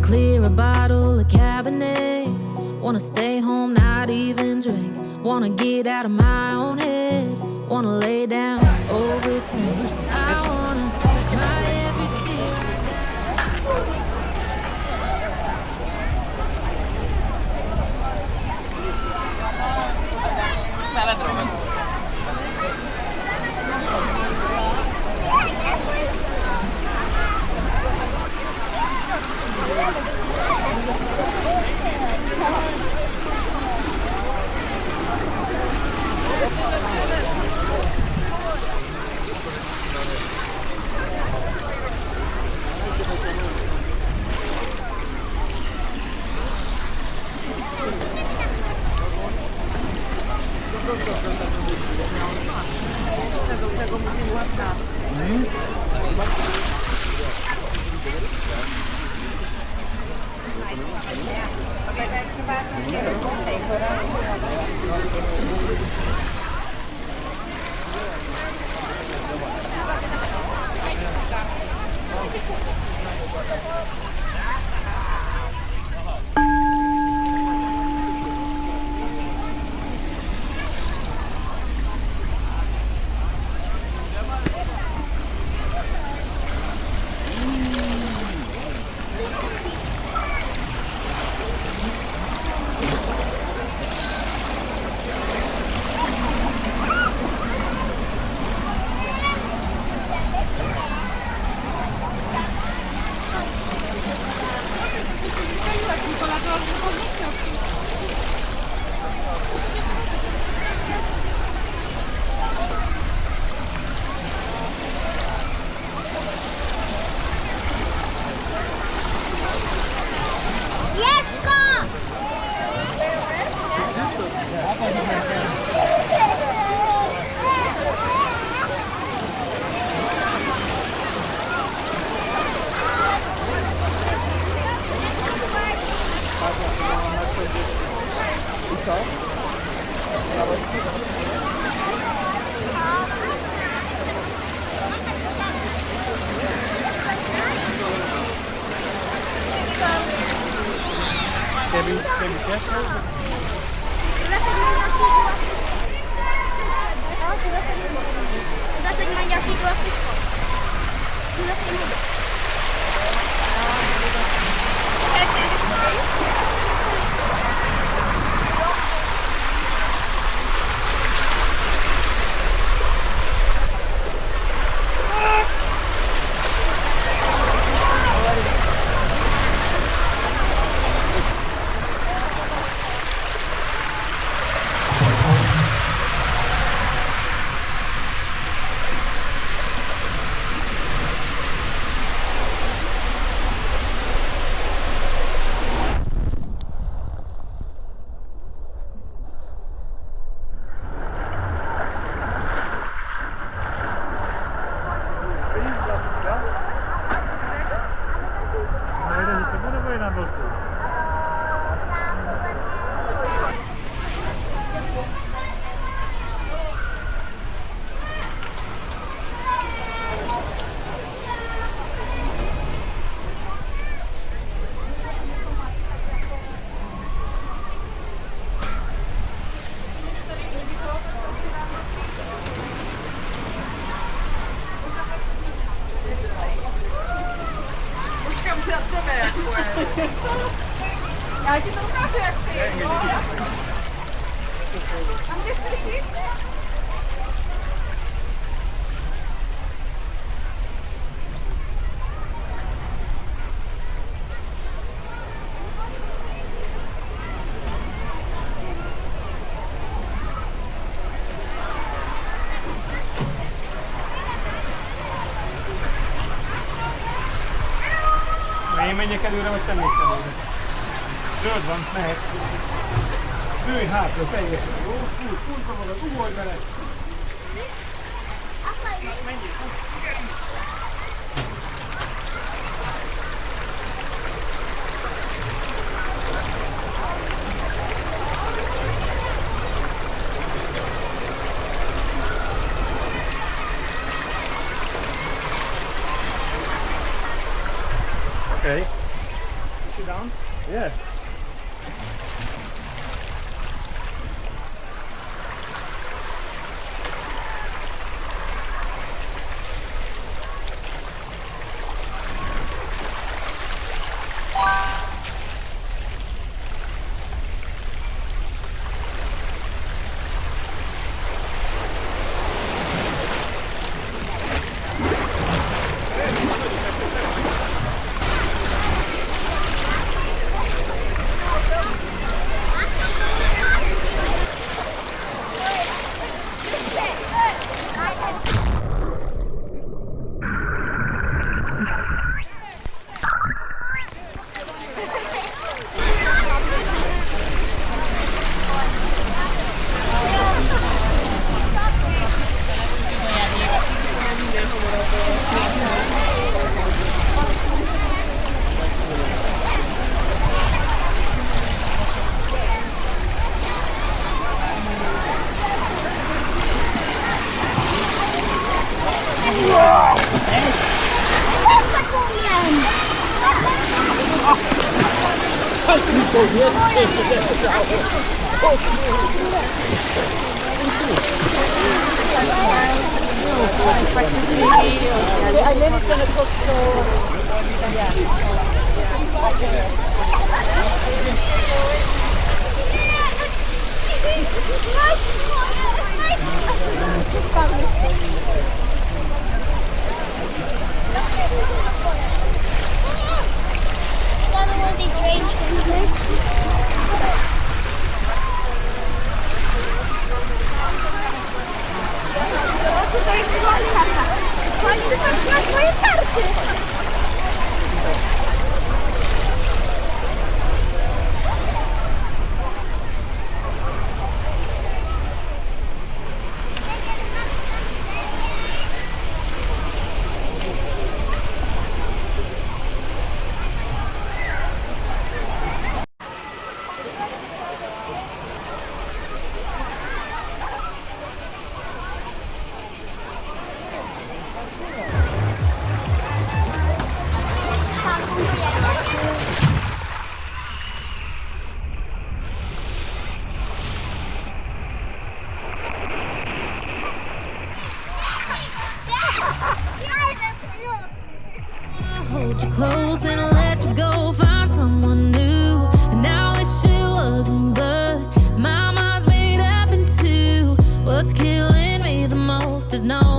clear a bottle of Cabernet. Wanna stay home, not even drink. Wanna get out of my own head. Wanna lay down, overthink. I wanna cry every tear Tego mówimy ładna. Ja ci to pokażę, jak ty jest. A mnie słyszy? Én menjek előre, vagy te mész előre? Zöld van, mehet. Ülj hátra, teljesen. Jó, fújta magad, ugorj veled. Menjél, Okej. Yeah. Hold you close and let you go, find someone new. And now this shit wasn't blood. My mind's made up in two. What's killing me the most is no